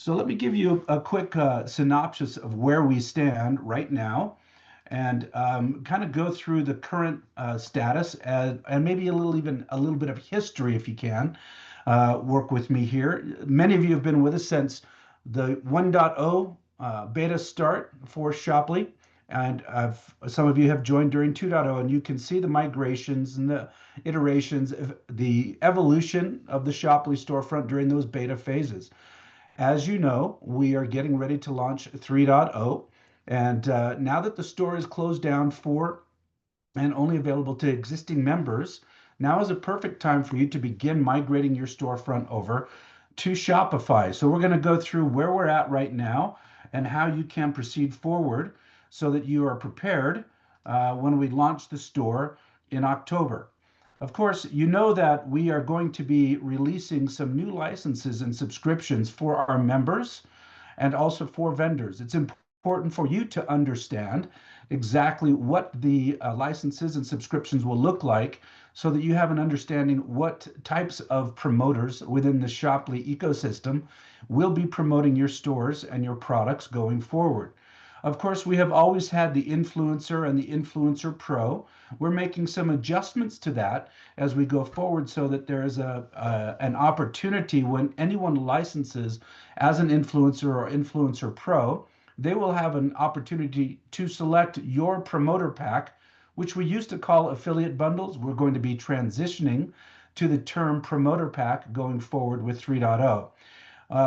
So let me give you a quick synopsis of where we stand right now and kind of go through the current status and maybe even a little bit of history if you can. Work with me here. Many of you have been with us since the 1.0 beta start for Shoply, and some of you have joined during 2.0, and you can see the migrations and the iterations of the evolution of the Shoply storefront during those beta phases. As you know, we are getting ready to launch 3.0. And now that the store is closed down for and only available to existing members, now is a perfect time for you to begin migrating your storefront over to Shopify. So we're going to go through where we're at right now and how you can proceed forward so that you are prepared when we launch the store in October. Of course, you know that we are going to be releasing some new licenses and subscriptions for our members and also for vendors. It's important for you to understand exactly what the licenses and subscriptions will look like so that you have an understanding what types of promoters within the Shoply ecosystem will be promoting your stores and your products going forward. Of course, we have always had the Influencer and the Influencer Pro. We're making some adjustments to that as we go forward so that there is an opportunity when anyone licenses as an influencer or Influencer Pro, they will have an opportunity to select your promoter pack, which we used to call affiliate bundles. We're going to be transitioning to the term promoter pack going forward with 3.0.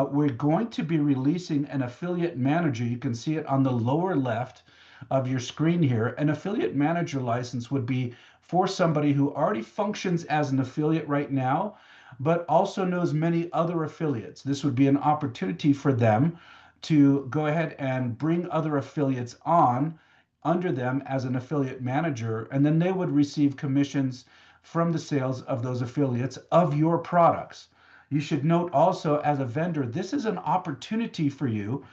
We're going to be releasing an affiliate manager. You can see it on the lower left of your screen here. An affiliate manager license would be for somebody who already functions as an affiliate right now, but also knows many other affiliates. This would be an opportunity for them to go ahead and bring other affiliates on under them as an affiliate manager, and then they would receive commissions from the sales of those affiliates of your products. You should note also, as a vendor, this is an opportunity for you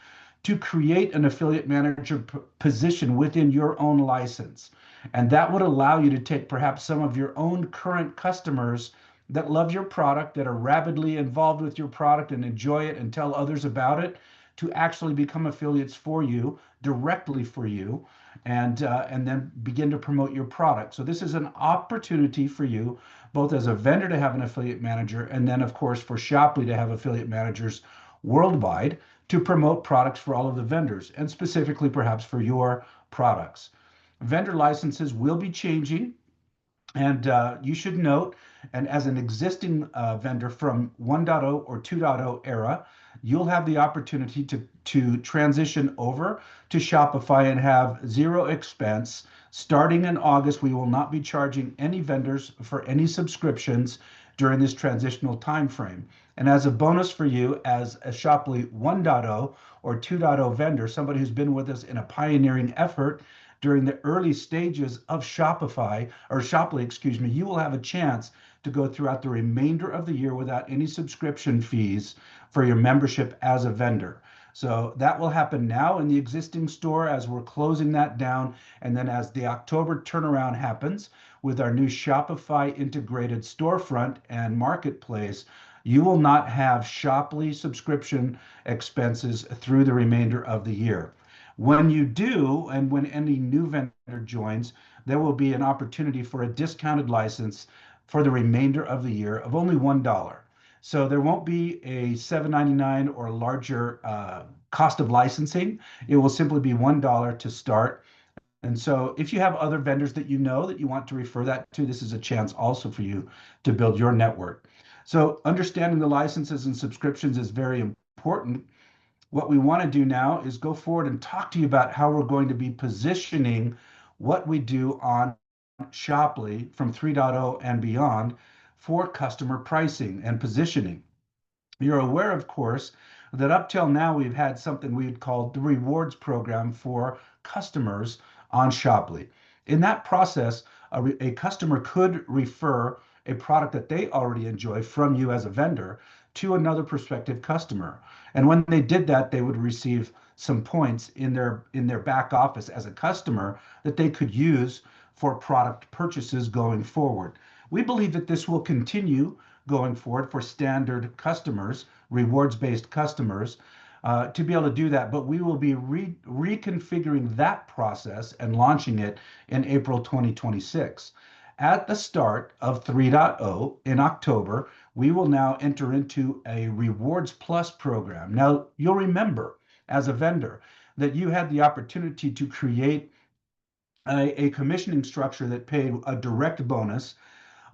to create an affiliate manager position within your own license. And that would allow you to take perhaps some of your own current customers that love your product, that are rabidly involved with your product and enjoy it and tell others about it, to actually become affiliates for you, directly for you, and then begin to promote your product. So this is an opportunity for you, both as a vendor to have an affiliate manager, and then of course for Shoply to have affiliate managers worldwide to promote products for all of the vendors, and specifically perhaps for your products. Vendor licenses will be changing, and you should note, and as an existing vendor from 1.0 or 2.0 era, you'll have the opportunity to transition over to Shopify and have zero expense. Starting in August, we will not be charging any vendors for any subscriptions during this transitional time frame. And as a bonus for you, as a Shoply 1.0 or 2.0 vendor, somebody who's been with us in a pioneering effort during the early stages of Shopify or Shoply, excuse me, you will have a chance to go throughout the remainder of the year without any subscription fees for your membership as a vendor. So that will happen now in the existing store as we're closing that down. And then as the October turnaround happens with our new Shopify integrated storefront and marketplace, you will not have Shoply subscription expenses through the remainder of the year. When you do, and when any new vendor joins, there will be an opportunity for a discounted license for the remainder of the year of only $1. So there won't be a $7.99 or larger cost of licensing. It will simply be $1 to start. And so if you have other vendors that you know that you want to refer that to, this is a chance also for you to build your network. So understanding the licenses and subscriptions is very important. What we want to do now is go forward and talk to you about how we're going to be positioning what we do on Shoply from 3.0 and beyond for customer pricing and positioning. You're aware, of course, that up till now we've had something we'd call the rewards program for customers on Shoply. In that process, a customer could refer a product that they already enjoy from you as a vendor to another prospective customer. And when they did that, they would receive some points in their back office as a customer that they could use for product purchases going forward. We believe that this will continue going forward for standard customers, rewards-based customers. to be able to do that. But we will be reconfiguring that process and launching it in April 2026. At the start of 3.0 in October, we will now enter into a Rewards Plus program. Now, you'll remember as a vendor that you had the opportunity to create a commissioning structure that paid a direct bonus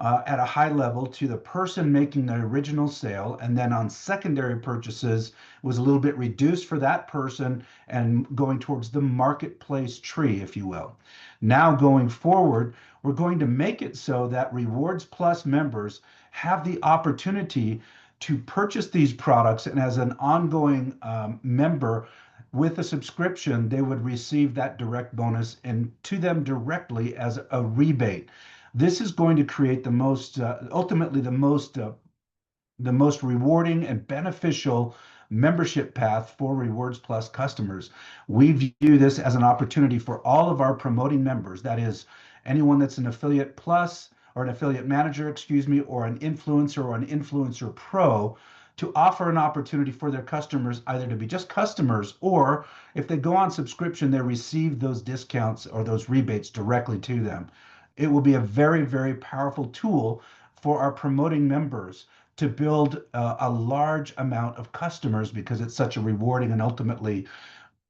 at a high level to the person making the original sale, and then on secondary purchases was a little bit reduced for that person and going towards the marketplace tree, if you will. Now going forward, we're going to make it so that Rewards Plus members have the opportunity to purchase these products, and as an ongoing member with a subscription, they would receive that direct bonus and to them directly as a rebate. This is going to create the most, ultimately the most rewarding and beneficial membership path for Rewards Plus customers. We view this as an opportunity for all of our promoting members. That is, anyone that's an affiliate plus or an affiliate manager, excuse me, or an influencer or an influencer pro, to offer an opportunity for their customers either to be just customers, or if they go on subscription, they receive those discounts or those rebates directly to them. It will be a very, very powerful tool for our promoting members to build a large amount of customers, because it's such a rewarding and ultimately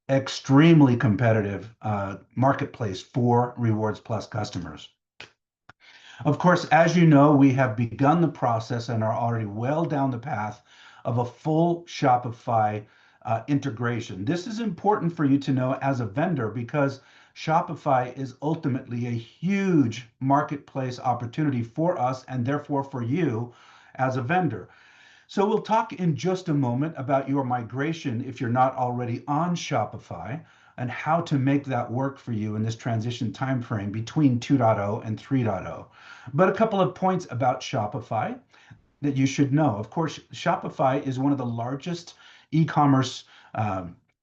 extremely competitive marketplace for Rewards Plus customers. Of course, as you know, we have begun the process and are already well down the path of a full Shopify integration. This is important for you to know as a vendor, because Shopify is ultimately a huge marketplace opportunity for us and therefore for you as a vendor. So we'll talk in just a moment about your migration if you're not already on Shopify, and how to make that work for you in this transition timeframe between 2.0 and 3.0. But a couple of points about Shopify that you should know. Of course, Shopify is one of the largest e-commerce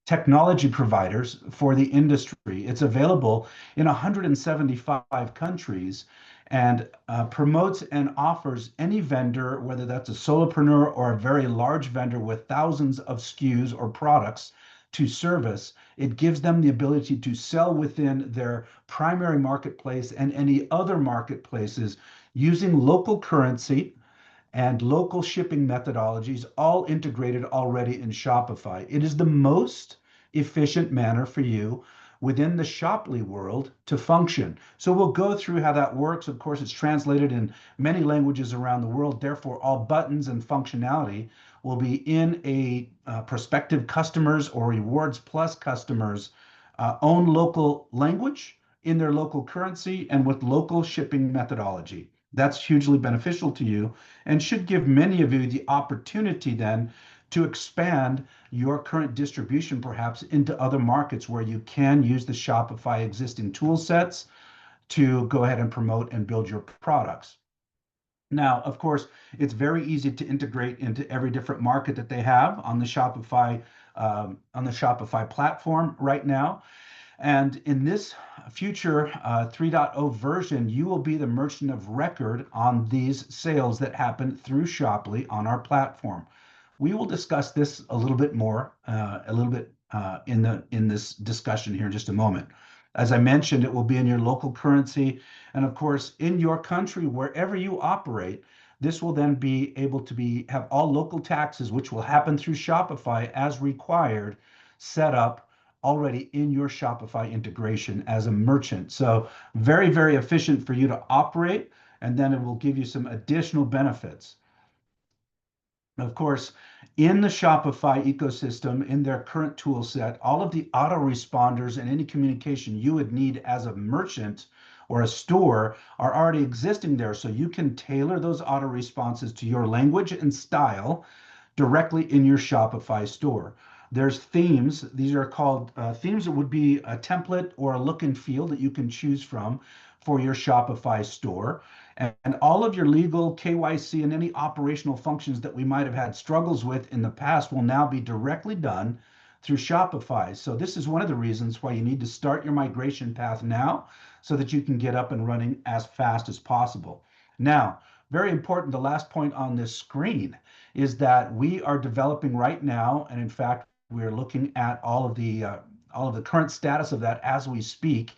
technology providers for the industry. It's available in 175 countries and promotes and offers any vendor, whether that's a solopreneur or a very large vendor with thousands of SKUs or products to service. It gives them the ability to sell within their primary marketplace and any other marketplaces using local currency and local shipping methodologies, all integrated already in Shopify. It is the most efficient manner for you within the Shoply world to function. So we'll go through how that works. Of course, it's translated in many languages around the world. Therefore, all buttons and functionality will be in a prospective customers or Rewards Plus customers' own local language, in their local currency, and with local shipping methodology. That's hugely beneficial to you and should give many of you the opportunity then to expand your current distribution perhaps into other markets where you can use the Shopify existing tool sets to go ahead and promote and build your products. Now, of course, it's very easy to integrate into every different market that they have on the Shopify platform right now. And in this future 3.0 version, you will be the merchant of record on these sales that happen through Shoply on our platform. We will discuss this a little bit more, in this discussion here in just a moment. As I mentioned, it will be in your local currency, and of course, in your country, wherever you operate. This will then be able to have all local taxes, which will happen through Shopify as required, set up already in your Shopify integration as a merchant. So very, very efficient for you to operate, and then it will give you some additional benefits. Of course, in the Shopify ecosystem, in their current tool set, all of the autoresponders and any communication you would need as a merchant or a store are already existing there. So you can tailor those autoresponses to your language and style directly in your Shopify store. There's themes. These are called themes that would be a template or a look and feel that you can choose from for your Shopify store. And all of your legal, KYC, and any operational functions that we might have had struggles with in the past will now be directly done through Shopify. So this is one of the reasons why you need to start your migration path now, so that you can get up and running as fast as possible. Now, very important, the last point on this screen is that we are developing right now, and in fact, We're looking at all of the current status of that as we speak.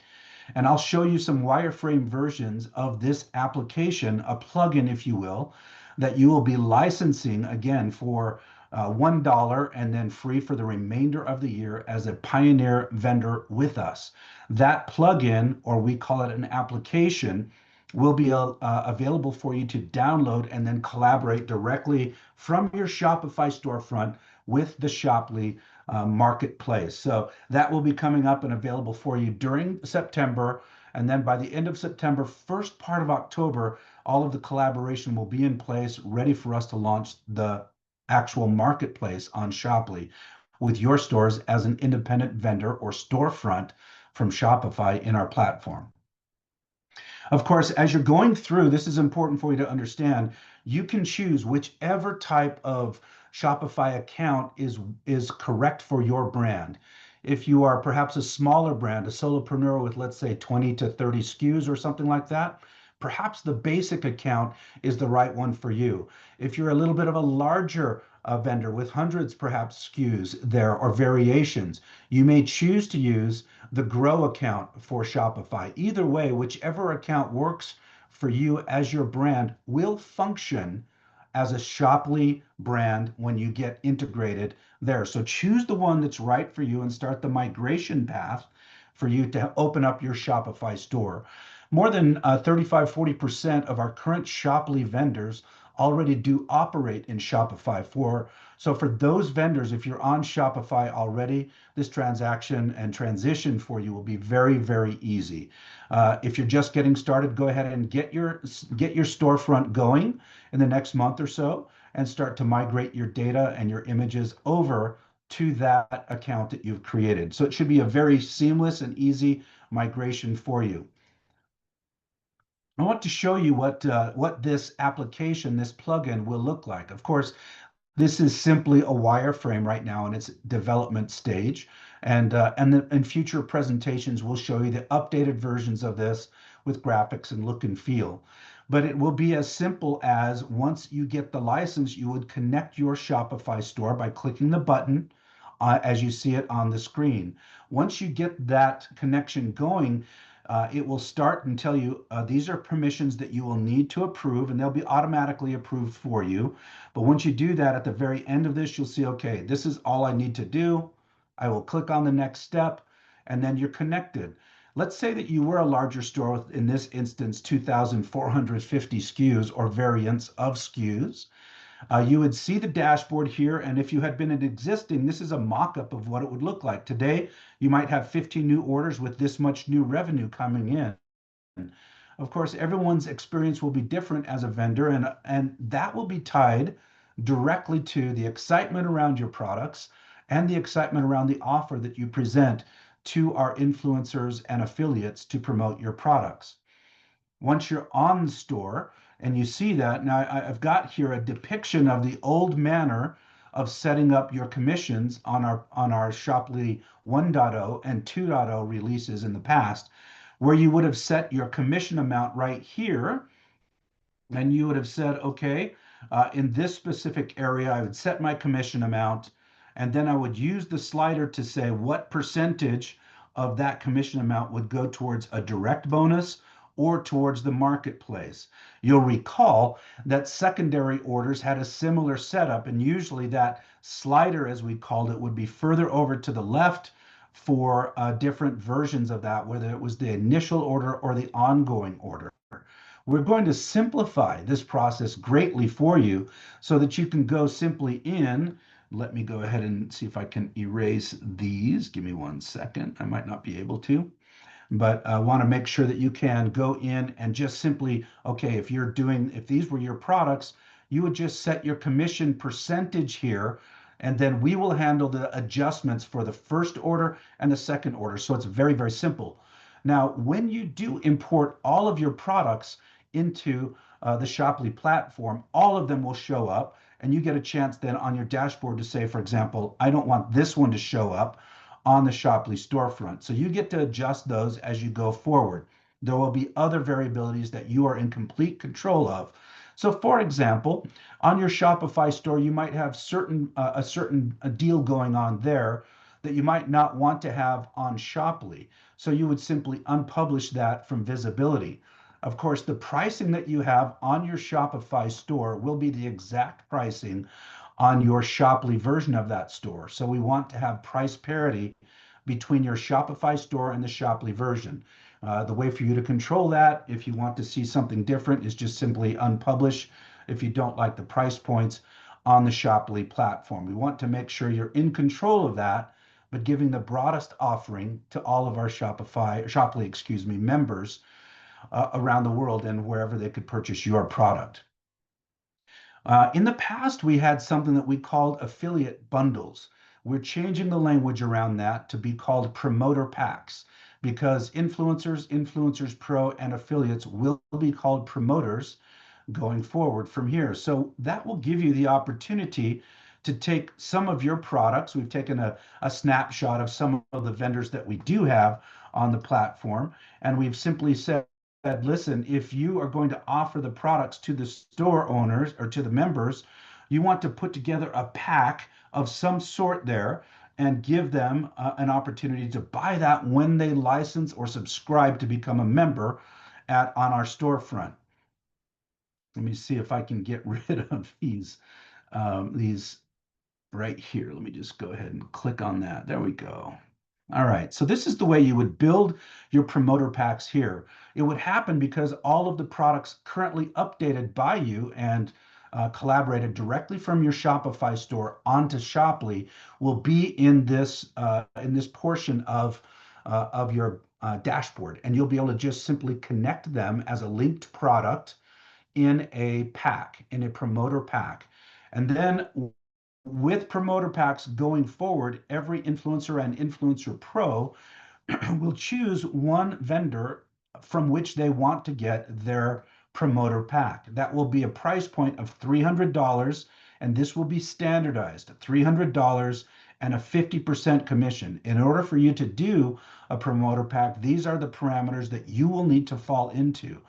And I'll show you some wireframe versions of this application, a plugin, if you will, that you will be licensing again for $1 and then free for the remainder of the year as a Pioneer vendor with us. That plugin, or we call it an application, will be available for you to download and then collaborate directly from your Shopify storefront with the Shoply marketplace. So that will be coming up and available for you during September. And then by the end of September, first part of October, all of the collaboration will be in place, ready for us to launch the actual marketplace on Shoply with your stores as an independent vendor or storefront from Shopify in our platform. Of course, as you're going through, this is important for you to understand. You can choose whichever type of Shopify account is correct for your brand. If you are perhaps a smaller brand, a solopreneur with, let's say, 20 to 30 SKUs or something like that, perhaps the basic account is the right one for you. If you're a little bit of a larger vendor with hundreds, perhaps, SKUs there or variations, you may choose to use the Grow account for Shopify. Either way, whichever account works for you as your brand will function as a Shoply brand when you get integrated there. So choose the one that's right for you and start the migration path for you to open up your Shopify store. More than 35-40% of our current Shoply vendors already do operate in Shopify. So for those vendors, if you're on Shopify already, this transaction and transition for you will be very, very easy. If you're just getting started, go ahead and get your storefront going in the next month or so and start to migrate your data and your images over to that account that you've created. So it should be a very seamless and easy migration for you. I want to show you what this application, this plugin will look like. Of course, this is simply a wireframe right now in its development stage. And in future presentations, we'll show you the updated versions of this with graphics and look and feel. But it will be as simple as once you get the license, you would connect your Shopify store by clicking the button as you see it on the screen. Once you get that connection going, it will start and tell you these are permissions that you will need to approve, and they'll be automatically approved for you. But once you do that, at the very end of this, you'll see, okay, this is all I need to do. I will click on the next step, and then you're connected. Let's say that you were a larger store with, in this instance, 2,450 SKUs or variants of SKUs. You would see the dashboard here, and if you had been an existing, this is a mock-up of what it would look like. Today, you might have 15 new orders with this much new revenue coming in. Of course, everyone's experience will be different as a vendor, and that will be tied directly to the excitement around your products and the excitement around the offer that you present to our influencers and affiliates to promote your products. Once you're on the store and you see that, now I've got here a depiction of the old manner of setting up your commissions on our Shoply 1.0 and 2.0 releases in the past, where you would have set your commission amount right here, and you would have said, okay, in this specific area, I would set my commission amount, and then I would use the slider to say what percentage of that commission amount would go towards a direct bonus or towards the marketplace. You'll recall that secondary orders had a similar setup, and usually that slider, as we called it, would be further over to the left for different versions of that, whether it was the initial order or the ongoing order. We're going to simplify this process greatly for you so that you can go simply in. Let me go ahead and see if I can erase these. Give me 1 second. I might not be able to, but I want to make sure that you can go in and just simply, okay, if these were your products, you would just set your commission percentage here, and then we will handle the adjustments for the first order and the second order. So it's very, very simple. Now, when you do import all of your products into the Shoply platform, all of them will show up, and you get a chance then on your dashboard to say, for example, I don't want this one to show up on the Shoply storefront. So you get to adjust those as you go forward. There will be other variabilities that you are in complete control of. So, for example, on your Shopify store, you might have a certain deal going on there that you might not want to have on Shoply. So you would simply unpublish that from visibility. Of course, the pricing that you have on your Shopify store will be the exact pricing on your Shoply version of that store. So we want to have price parity between your Shopify store and the Shoply version. The way for you to control that, if you want to see something different, is just simply unpublish if you don't like the price points on the Shoply platform. We want to make sure you're in control of that, but giving the broadest offering to all of our Shoply, members around the world and wherever they could purchase your product. In the past, we had something that we called affiliate bundles. We're changing the language around that to be called promoter packs because influencers, Influencers Pro, and affiliates will be called promoters going forward from here. So that will give you the opportunity to take some of your products. We've taken a snapshot of some of the vendors that we do have on the platform, and we've simply said, listen, if you are going to offer the products to the store owners or to the members, you want to put together a pack of some sort there and give them an opportunity to buy that when they license or subscribe to become a member on our storefront. Let me see if I can get rid of these right here. Let me just go ahead and click on that. There we go. All right, so this is the way you would build your promoter packs here. It would happen because all of the products currently updated by you and collaborated directly from your Shopify store onto Shoply will be in this portion of your dashboard, and you'll be able to just simply connect them as a linked product in a pack, in a promoter pack. And then with promoter packs going forward, every influencer and Influencer Pro will choose one vendor from which they want to get their promoter pack. That will be a price point of $300, and this will be standardized, $300 and a 50% commission. In order for you to do a promoter pack, these are the parameters that you will need to fall into.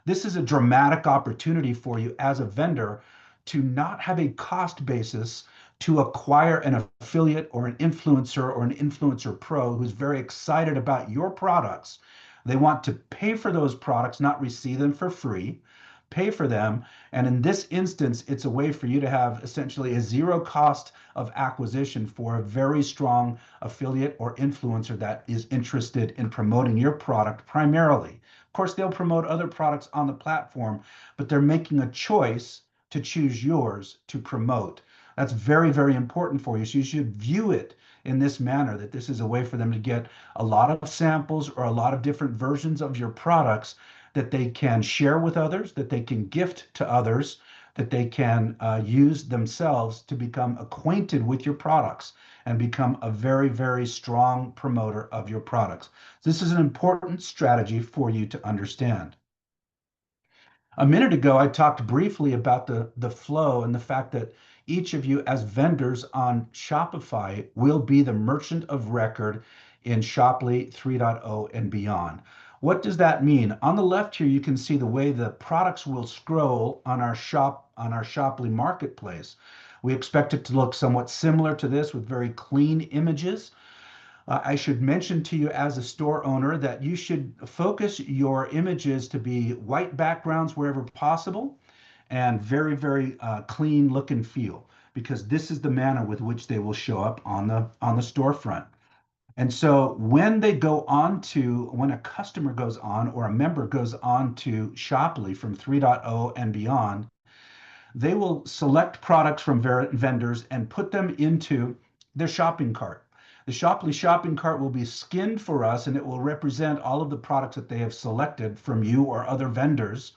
This is a dramatic opportunity for you as a vendor to not have a cost basis to acquire an affiliate or an influencer or an Influencer Pro who's very excited about your products. They want to pay for those products, not receive them for free, pay for them. And in this instance, it's a way for you to have essentially a zero cost of acquisition for a very strong affiliate or influencer that is interested in promoting your product primarily. Of course, they'll promote other products on the platform, but they're making a choice to choose yours to promote. That's very, very important for you. So you should view it in this manner, that this is a way for them to get a lot of samples or a lot of different versions of your products that they can share with others, that they can gift to others, that they can use themselves to become acquainted with your products and become a very, very strong promoter of your products. This is an important strategy for you to understand. A minute ago, I talked briefly about the flow and the fact that each of you as vendors on Shopify will be the merchant of record in Shoply 3.0 and beyond. What does that mean? On the left here, you can see the way the products will scroll on our Shoply marketplace. We expect it to look somewhat similar to this with very clean images. I should mention to you as a store owner that you should focus your images to be white backgrounds wherever possible and very, very clean look and feel, because this is the manner with which they will show up on the storefront. And so when a customer goes on or a member goes on to Shoply from 3.0 and beyond, they will select products from vendors and put them into their shopping cart. The Shoply shopping cart will be skinned for us, and it will represent all of the products that they have selected from you or other vendors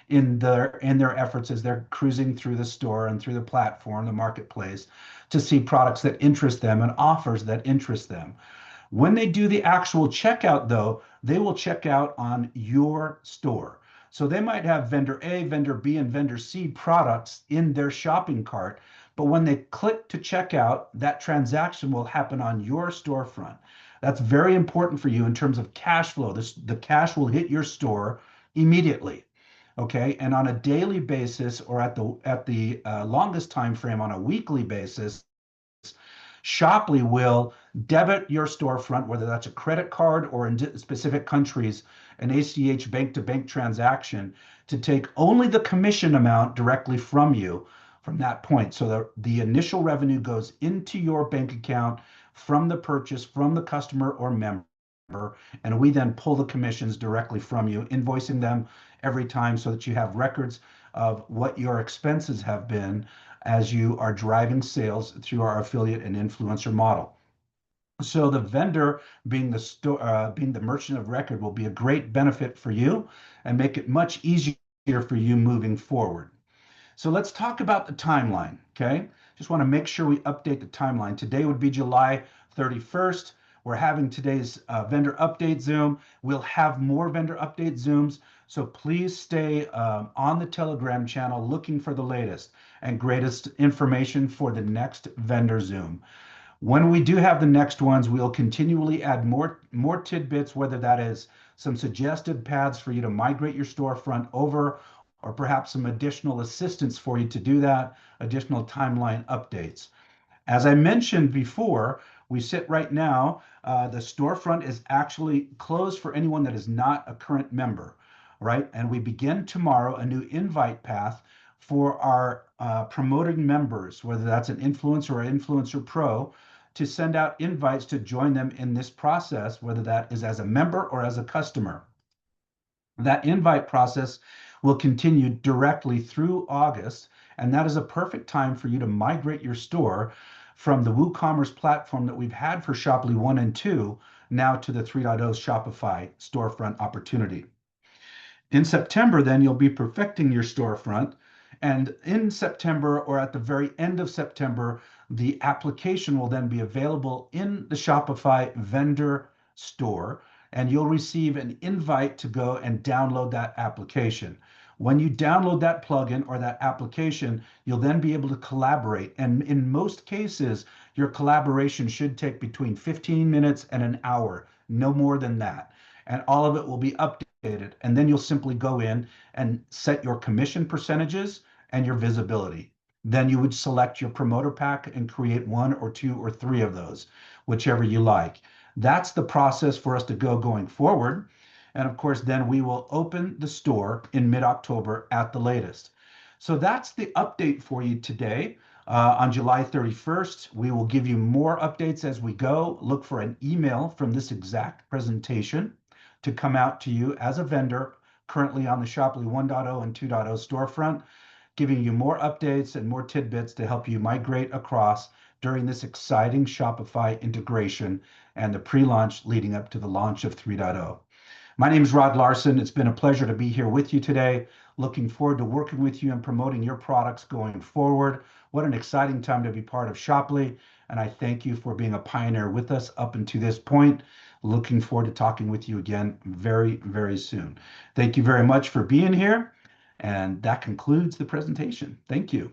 in their efforts as they're cruising through the store and through the platform, the marketplace, to see products that interest them and offers that interest them. When they do the actual checkout, though, they will check out on your store. So they might have vendor A, vendor B, and vendor C products in their shopping cart, but when they click to checkout, that transaction will happen on your storefront. That's very important for you in terms of cash flow. The cash will hit your store immediately. Okay, and on a daily basis or at the longest time frame on a weekly basis, Shoply will debit your storefront, whether that's a credit card or in specific countries, an ACH bank to bank transaction, to take only the commission amount directly from you from that point. So the initial revenue goes into your bank account from the purchase from the customer or member. And we then pull the commissions directly from you, invoicing them every time so that you have records of what your expenses have been as you are driving sales through our affiliate and influencer model. So the vendor being the merchant of record will be a great benefit for you and make it much easier for you moving forward. So let's talk about the timeline, okay? Just want to make sure we update the timeline. Today would be July 31st. We're having today's vendor update Zoom. We'll have more vendor update Zooms. So please stay on the Telegram channel looking for the latest and greatest information for the next vendor Zoom. When we do have the next ones, we'll continually add more tidbits, whether that is some suggested paths for you to migrate your storefront over, or perhaps some additional assistance for you to do that, additional timeline updates. As I mentioned before, we sit right now, the storefront is actually closed for anyone that is not a current member, right? And we begin tomorrow a new invite path for our promoting members, whether that's an influencer or influencer pro, to send out invites to join them in this process, whether that is as a member or as a customer. That invite process will continue directly through August, and that is a perfect time for you to migrate your store from the WooCommerce platform that we've had for Shoply 1 and 2 now to the 3.0 Shopify storefront opportunity. In September, then you'll be perfecting your storefront. And in September or at the very end of September, the application will then be available in the Shopify vendor store, and you'll receive an invite to go and download that application. When you download that plugin or that application, you'll then be able to collaborate. And in most cases, your collaboration should take between 15 minutes and an hour, no more than that. And all of it will be updated. And then you'll simply go in and set your commission percentages and your visibility. Then you would select your promoter pack and create one or two or three of those, whichever you like. That's the process for us to go going forward. And of course, then we will open the store in mid-October at the latest. So that's the update for you today. On July 31st, we will give you more updates as we go. Look for an email from this exact presentation to come out to you as a vendor currently on the Shoply 1.0 and 2.0 storefront, giving you more updates and more tidbits to help you migrate across during this exciting Shopify integration and the pre-launch leading up to the launch of 3.0. My name is Rod Larson. It's been a pleasure to be here with you today. Looking forward to working with you and promoting your products going forward. What an exciting time to be part of Shoply. And I thank you for being a pioneer with us up until this point. Looking forward to talking with you again very, very soon. Thank you very much for being here. And that concludes the presentation. Thank you.